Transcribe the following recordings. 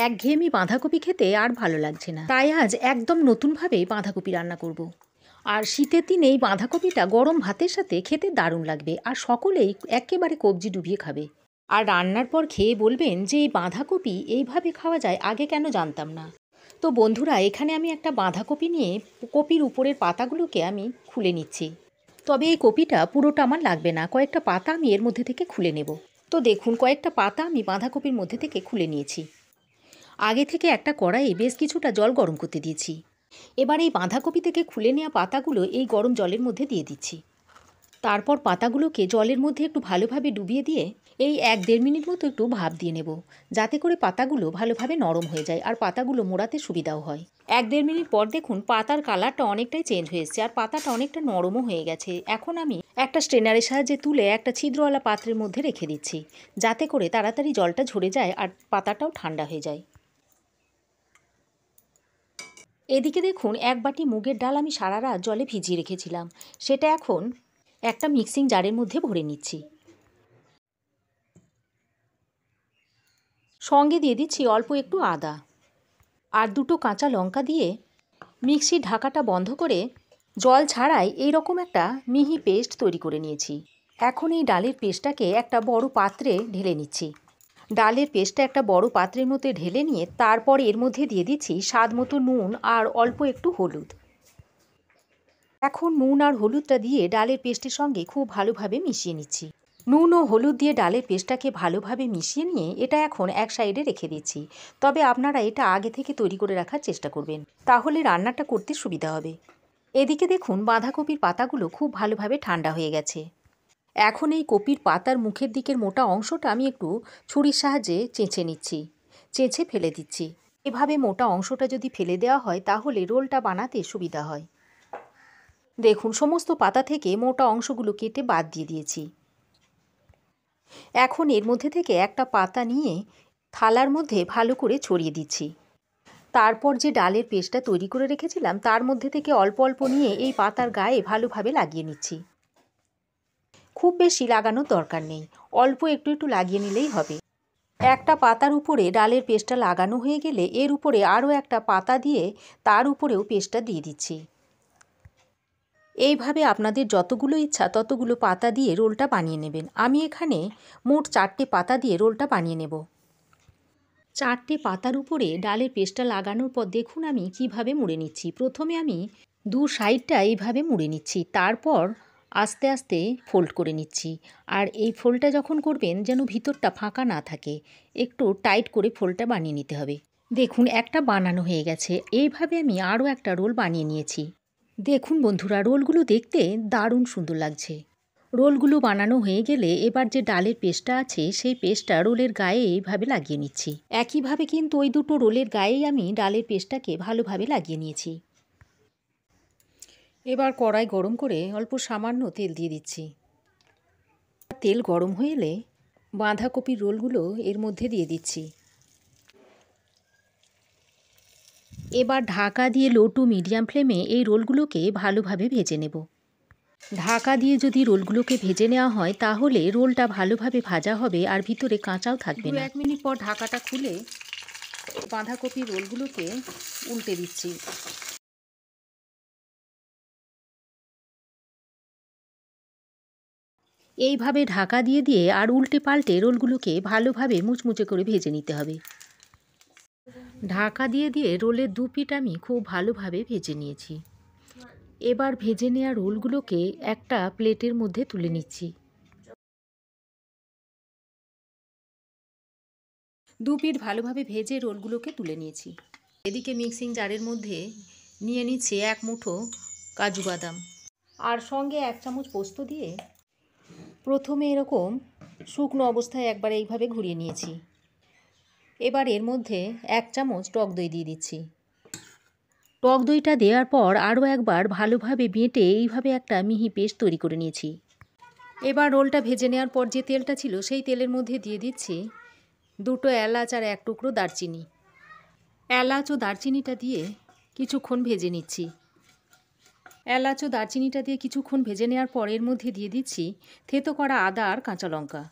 একঘেয়েমি বাঁধাকপি খেতে আর ভালো লাগছে না, তাই আজ একদম নতুনভাবে বাঁধাকপি রান্না করব। আর শীতের দিনে এই বাঁধাকপিটা গরম ভাতের সাথে খেতে দারুণ লাগবে, আর সকলেই একেবারে কবজি ডুবিয়ে খাবে। আর রান্নার পর খেয়ে বলবেন যে এই বাঁধাকপি এইভাবে খাওয়া যায়, আগে কেন জানতাম না। তো বন্ধুরা, এখানে আমি একটা বাঁধাকপি নিয়ে কপির উপরের পাতাগুলোকে আমি খুলে নিচ্ছি। তবে এই কপিটা পুরোটা আমার লাগবে না, কয়েকটা পাতা আমি এর মধ্যে থেকে খুলে নেব। তো দেখুন, কয়েকটা পাতা আমি বাঁধাকপির মধ্যে থেকে খুলে নিয়েছি। আগে থেকে একটা কড়াইয়ে বেশ কিছুটা জল গরম করতে দিয়েছি। এবার এই বাঁধাকপি থেকে খুলে নেওয়া পাতাগুলো এই গরম জলের মধ্যে দিয়ে দিচ্ছি। তারপর পাতাগুলোকে জলের মধ্যে একটু ভালোভাবে ডুবিয়ে দিয়ে এই 1-1.5 মিনিট মতো একটু ভাপ দিয়ে নেব, যাতে করে পাতাগুলো ভালোভাবে নরম হয়ে যায় আর পাতাগুলো মোড়াতে সুবিধাও হয়। 1-1.5 মিনিট পর দেখুন পাতার কালারটা অনেকটাই চেঞ্জ হয়ে এসেছে আর পাতাটা অনেকটা নরমও হয়ে গেছে। এখন আমি একটা স্ট্রেনারের সাহায্যে তুলে একটা ছিদ্রওয়ালা পাত্রের মধ্যে রেখে দিচ্ছি, যাতে করে তাড়াতাড়ি জলটা ঝরে যায় আর পাতাটাও ঠান্ডা হয়ে যায়। এদিকে দেখুন, 1 বাটি মুগের ডাল আমি সারা রাত জলে ভিজিয়ে রেখেছিলাম, সেটা এখন একটা মিক্সিং জারের মধ্যে ভরে নিচ্ছি। সঙ্গে দিয়ে দিচ্ছি অল্প একটু আদা আর 2টো কাঁচা লঙ্কা দিয়ে মিক্সির ঢাকাটা বন্ধ করে জল ছাড়াই এইরকম একটা মিহি পেস্ট তৈরি করে নিয়েছি। এখন এই ডালের পেস্টটাকে একটা বড় পাত্রে ঢেলে নিচ্ছি। ডালের পেস্টটা একটা বড় পাত্রের মধ্যে ঢেলে নিয়ে তারপর এর মধ্যে দিয়ে দিচ্ছি স্বাদ মতো নুন আর অল্প একটু হলুদ। এখন নুন আর হলুদটা দিয়ে ডালের পেস্টের সঙ্গে খুব ভালোভাবে মিশিয়ে নিচ্ছি। নুন ও হলুদ দিয়ে ডালের পেস্টটাকে ভালোভাবে মিশিয়ে নিয়ে এটা এখন এক সাইডে রেখে দিচ্ছি। তবে আপনারা এটা আগে থেকে তৈরি করে রাখার চেষ্টা করবেন, তাহলে রান্নাটা করতে সুবিধা হবে। এদিকে দেখুন, বাঁধাকপির পাতাগুলো খুব ভালোভাবে ঠান্ডা হয়ে গেছে। এখন এই কপির পাতার মুখের দিকের মোটা অংশটা আমি একটু ছুরির সাহায্যে চেঁচে নিচ্ছি, চেঁচে ফেলে দিচ্ছি। এভাবে মোটা অংশটা যদি ফেলে দেওয়া হয় তাহলে রোলটা বানাতে সুবিধা হয়। দেখুন, সমস্ত পাতা থেকে মোটা অংশগুলো কেটে বাদ দিয়ে দিয়েছি। এখন এর মধ্যে থেকে একটা পাতা নিয়ে থালার মধ্যে ভালো করে ছড়িয়ে দিচ্ছি। তারপর যে ডালের পেস্টটা তৈরি করে রেখেছিলাম তার মধ্যে থেকে অল্প অল্প নিয়ে এই পাতার গায়ে ভালোভাবে লাগিয়ে নিচ্ছি। খুব বেশি লাগানোর দরকার নেই, অল্প একটু একটু লাগিয়ে নিলেই হবে। একটা পাতার উপরে ডালের পেস্টটা লাগানো হয়ে গেলে এর উপরে আরও একটা পাতা দিয়ে তার উপরেও পেস্টটা দিয়ে দিচ্ছি। এইভাবে আপনাদের যতগুলো ইচ্ছা ততগুলো পাতা দিয়ে রোলটা বানিয়ে নেবেন। আমি এখানে মোট 4টে পাতা দিয়ে রোলটা বানিয়ে নেব। 4টে পাতার উপরে ডালের পেস্টটা লাগানোর পর দেখুন আমি কিভাবে মুড়ে নিচ্ছি। প্রথমে আমি 2 সাইডটা এইভাবে মুড়ে নিচ্ছি, তারপর আস্তে আস্তে ফোল্ড করে নিচ্ছি। আর এই ফোল্ডটা যখন করবেন যেন ভিতরটা ফাঁকা না থাকে, একটু টাইট করে ফোল্ডটা বানিয়ে নিতে হবে। দেখুন, একটা বানানো হয়ে গেছে। এইভাবে আমি আরও একটা রোল বানিয়ে নিয়েছি। দেখুন বন্ধুরা, রোলগুলো দেখতে দারুণ সুন্দর লাগছে। রোলগুলো বানানো হয়ে গেলে এবার যে ডালের পেস্টটা আছে সেই পেস্টটা রোলের গায়ে এইভাবে লাগিয়ে নিচ্ছি। একইভাবে কিন্তু ওই দুটো রোলের গায়েই আমি ডালের পেস্টটাকে ভালোভাবে লাগিয়ে নিয়েছি। এবার কড়াই গরম করে অল্প সামান্য তেল দিয়ে দিচ্ছি। তেল গরম হয়ে এলে বাঁধাকপির রোলগুলো এর মধ্যে দিয়ে দিচ্ছি। এবার ঢাকা দিয়ে লো টু মিডিয়াম ফ্লেমে এই রোলগুলোকে ভালোভাবে ভেজে নেব। ঢাকা দিয়ে যদি রোলগুলোকে ভেজে নেওয়া হয় তাহলে রোলটা ভালোভাবে ভাজা হবে আর ভিতরে কাঁচাও থাকবে না। 1 মিনিট পর ঢাকাটা খুলে বাঁধাকপির রোলগুলোকে উল্টে দিচ্ছি। এইভাবে ঢাকা দিয়ে দিয়ে আর উল্টে পাল্টে রোলগুলোকে ভালোভাবে মুচমুচে করে ভেজে নিতে হবে। ঢাকা দিয়ে দিয়ে রোলের 2 পিঠ আমি খুব ভালোভাবে ভেজে নিয়েছি। এবার ভেজে নেওয়া রোলগুলোকে একটা প্লেটের মধ্যে তুলে নিচ্ছি। 2 পিঠ ভালোভাবে ভেজে রোলগুলোকে তুলে নিয়েছি। এদিকে মিক্সিং জারের মধ্যে নিয়ে নিচ্ছি 1 মুঠো কাজু বাদাম আর সঙ্গে 1 চামচ পোস্ত দিয়ে প্রথমে এরকম শুকনো অবস্থায় একবার এইভাবে ঘুরিয়ে নিয়েছি। এবার এর মধ্যে 1 চামচ টক দই দিয়ে দিচ্ছি। টক দইটা দেওয়ার পর আরও একবার ভালোভাবে বেটে এইভাবে একটা মিহি পেস্ট তৈরি করে নিয়েছি। এবার রোলটা ভেজে নেওয়ার পর যে তেলটা ছিল সেই তেলের মধ্যে দিয়ে দিচ্ছি 2টো এলাচ আর 1 টুকরো দারচিনি। এলাচ ও দারচিনিটা দিয়ে কিছুক্ষণ ভেজে নিচ্ছি। এলাচ ও দারচিনিটা দিয়ে কিছুক্ষণ ভেজে নেওয়ার পর এর মধ্যে দিয়ে দিচ্ছি থেতো করা আদা আর কাঁচা লঙ্কা।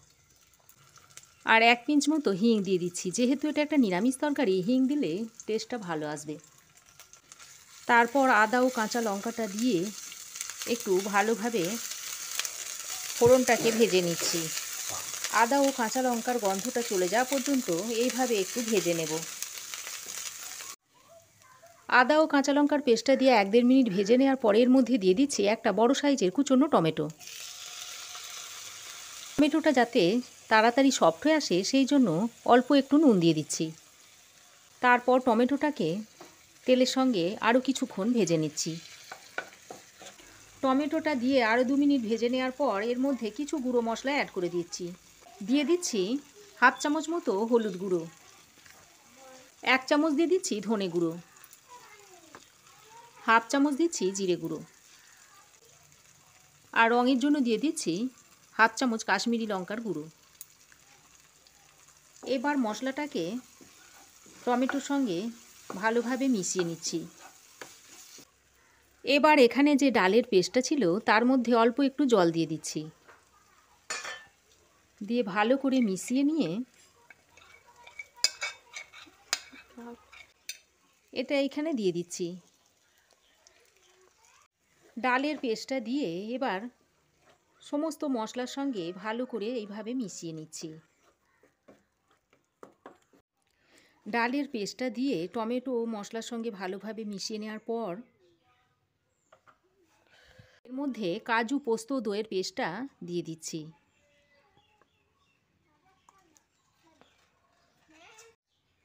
আর 1 পিঞ্চ মতো হিং দিয়ে দিচ্ছি। যেহেতু এটা একটা নিরামিষ তরকারি, হিং দিলে টেস্টটা ভালো আসবে। তারপর আদা ও কাঁচা লঙ্কাটা দিয়ে একটু ভালোভাবে ফোড়নটাকে ভেজে নিচ্ছি। আদা ও কাঁচা লঙ্কার গন্ধটা চলে যাওয়া পর্যন্ত এইভাবে একটু ভেজে নেব। আদা ও কাঁচা লঙ্কার পেস্টটা দিয়ে 1-1.5 মিনিট ভেজে নেওয়ার পর এর মধ্যে দিয়ে দিচ্ছি একটা বড় সাইজের কুচনো টমেটো। টমেটোটা যাতে তাড়াতাড়ি সফট হয়ে আসে সেই জন্য অল্প একটু নুন দিয়ে দিচ্ছি। তারপর টমেটোটাকে তেলের সঙ্গে আরও কিছুক্ষণ ভেজে নিচ্ছি। টমেটোটা দিয়ে আরও 2 মিনিট ভেজে নেওয়ার পর এর মধ্যে কিছু গুঁড়ো মশলা অ্যাড করে দিচ্ছি। দিয়ে দিচ্ছি 1/2 চামচ মতো হলুদ গুঁড়ো, 1 চামচ দিয়ে দিচ্ছি ধনে গুঁড়ো, 1/2 চামচ দিচ্ছি জিরে গুঁড়ো, আর রঙের জন্য দিয়ে দিচ্ছি 1/2 চামচ কাশ্মীরি লঙ্কার গুঁড়ো। এবার মশলাটাকে টমেটোর সঙ্গে ভালোভাবে মিশিয়ে নিচ্ছি। এবার এখানে যে ডালের পেস্টটা ছিল তার মধ্যে অল্প একটু জল দিয়ে দিচ্ছি। দিয়ে ভালো করে মিশিয়ে নিয়ে এটা এখানে দিয়ে দিচ্ছি। ডালের পেস্টটা দিয়ে এবার সমস্ত মশলার সঙ্গে ভালো করে এইভাবে মিশিয়ে নিচ্ছি। ডালের পেস্টটা দিয়ে টমেটো ও মশলার সঙ্গে ভালোভাবে মিশিয়ে নেওয়ার পর এর মধ্যে কাজু পোস্ত দইয়ের পেস্টটা দিয়ে দিচ্ছি।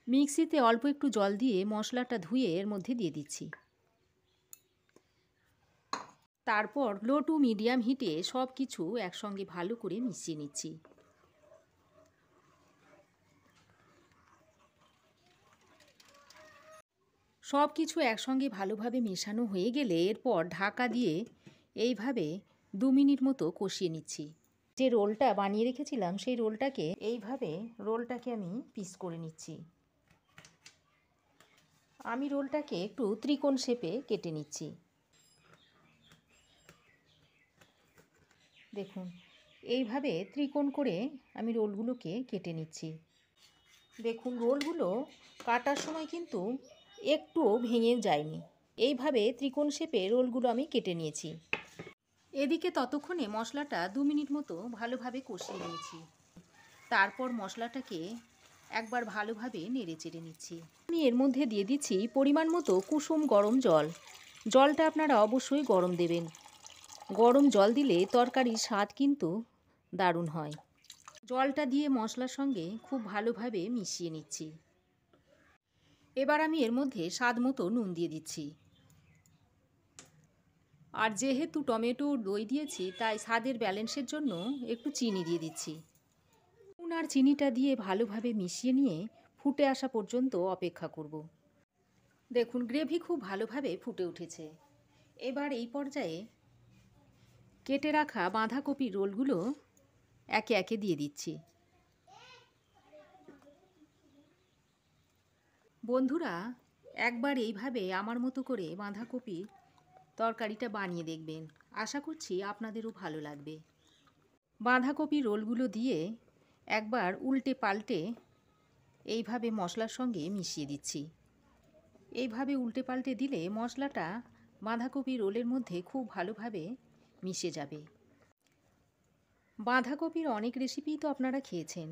মিক্সিতে অল্প একটু জল দিয়ে মশলাটা ধুয়ে এর মধ্যে দিয়ে দিচ্ছি। তারপর লো টু মিডিয়াম হিটে সব কিছু একসঙ্গে ভালো করে মিশিয়ে নিচ্ছি। সব কিছু একসঙ্গে ভালোভাবে মেশানো হয়ে গেলে এরপর ঢাকা দিয়ে এইভাবে 2 মিনিট মতো কষিয়ে নিচ্ছি। যে রোলটা বানিয়ে রেখেছিলাম সেই রোলটাকে এইভাবে আমি পিস করে নিচ্ছি। আমি রোলটাকে একটু ত্রিকোণ শেপে কেটে নিচ্ছি। দেখুন এইভাবে ত্রিকোণ করে আমি রোলগুলোকে কেটে নিচ্ছি। দেখুন রোলগুলো কাটার সময় কিন্তু একটুও ভেঙে যায়নি। এইভাবে ত্রিকোণ শেপে রোলগুলো আমি কেটে নিয়েছি। এদিকে ততক্ষণে মশলাটা 2 মিনিট মতো ভালোভাবে কষিয়ে নিয়েছি। তারপর মশলাটাকে একবার ভালোভাবে নেড়ে চেড়ে নিচ্ছি। আমি এর মধ্যে দিয়ে দিচ্ছি পরিমাণ মতো কুসুম গরম জল। জলটা আপনারা অবশ্যই গরম দেবেন। গরম জল দিলে তরকারির স্বাদ কিন্তু দারুণ হয়। জলটা দিয়ে মশলার সঙ্গে খুব ভালোভাবে মিশিয়ে নিচ্ছি। এবার আমি এর মধ্যে স্বাদ মতো নুন দিয়ে দিচ্ছি। আর যেহেতু টমেটো দই দিয়েছি তাই স্বাদের ব্যালেন্সের জন্য একটু চিনি দিয়ে দিচ্ছি। নুন আর চিনিটা দিয়ে ভালোভাবে মিশিয়ে নিয়ে ফুটে আসা পর্যন্ত অপেক্ষা করব। দেখুন গ্রেভি খুব ভালোভাবে ফুটে উঠেছে। এবার এই পর্যায়ে কেটে রাখা বাঁধাকপির রোলগুলো একে একে দিয়ে দিচ্ছি। বন্ধুরা একবার এইভাবে আমার মতো করে বাঁধাকপির তরকারিটা বানিয়ে দেখবেন। আশা করছি আপনাদেরও ভালো লাগবে। বাঁধাকপির রোলগুলো দিয়ে একবার উল্টে পাল্টে এইভাবে মশলার সঙ্গে মিশিয়ে দিচ্ছি। এইভাবে উল্টে পাল্টে দিলে মশলাটা বাঁধাকপি রোলের মধ্যে খুব ভালোভাবে মিশে যাবে। বাঁধাকপির অনেক রেসিপিই তো আপনারা খেয়েছেন,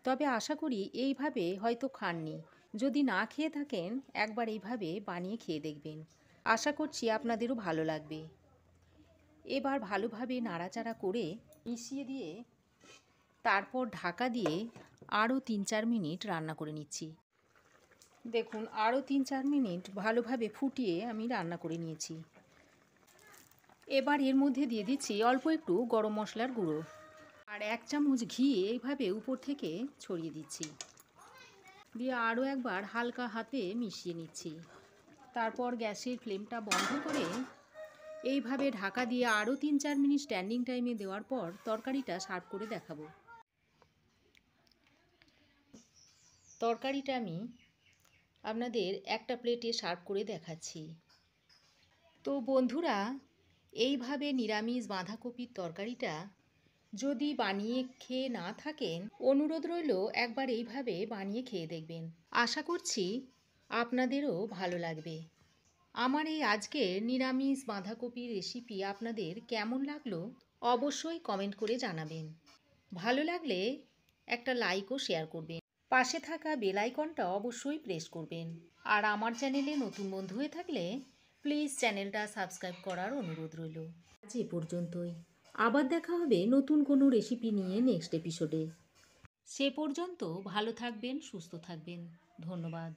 তবে আশা করি এইভাবে হয়তো খাননি। যদি না খেয়ে থাকেন একবার এইভাবে বানিয়ে খেয়ে দেখবেন। আশা করছি আপনাদেরও ভালো লাগবে। এবার ভালোভাবে নাড়াচাড়া করে মিশিয়ে দিয়ে তারপর ঢাকা দিয়ে আরও 3-4 মিনিট রান্না করে নিচ্ছি। দেখুন আরও 3-4 মিনিট ভালোভাবে ফুটিয়ে আমি রান্না করে নিয়েছি। এবার এর মধ্যে দিয়ে দিচ্ছি অল্প একটু গরম মশলার গুঁড়ো আর 1 চামচ ঘি এইভাবে উপর থেকে ছড়িয়ে দিচ্ছি। দিয়ে আরও একবার হালকা হাতে মিশিয়ে নিচ্ছি। তারপর গ্যাসের ফ্লেমটা বন্ধ করে এইভাবে ঢাকা দিয়ে আরও 3-4 মিনিট স্ট্যান্ডিং টাইমে দেওয়ার পর তরকারিটা সার্ভ করে দেখাবো। তরকারিটা আমি আপনাদের একটা প্লেটে সার্ভ করে দেখাচ্ছি। তো বন্ধুরা এইভাবে নিরামিষ বাঁধাকপির তরকারিটা যদি বানিয়ে খেয়ে না থাকেন, অনুরোধ রইল একবার এইভাবে বানিয়ে খেয়ে দেখবেন। আশা করছি আপনাদেরও ভালো লাগবে। আমার এই আজকের নিরামিষ বাঁধাকপির রেসিপি আপনাদের কেমন লাগলো অবশ্যই কমেন্ট করে জানাবেন। ভালো লাগলে একটা লাইক ও শেয়ার করবেন। পাশে থাকা বেল আইকনটা অবশ্যই প্রেস করবেন। আর আমার চ্যানেলে নতুন বন্ধু হয়ে থাকলে প্লিজ চ্যানেলটা সাবস্ক্রাইব করার অনুরোধ রইল। আজ এ পর্যন্তই। আবার দেখা হবে নতুন কোনো রেসিপি নিয়ে নেক্সট এপিসোডে। সে পর্যন্ত ভালো থাকবেন, সুস্থ থাকবেন। ধন্যবাদ।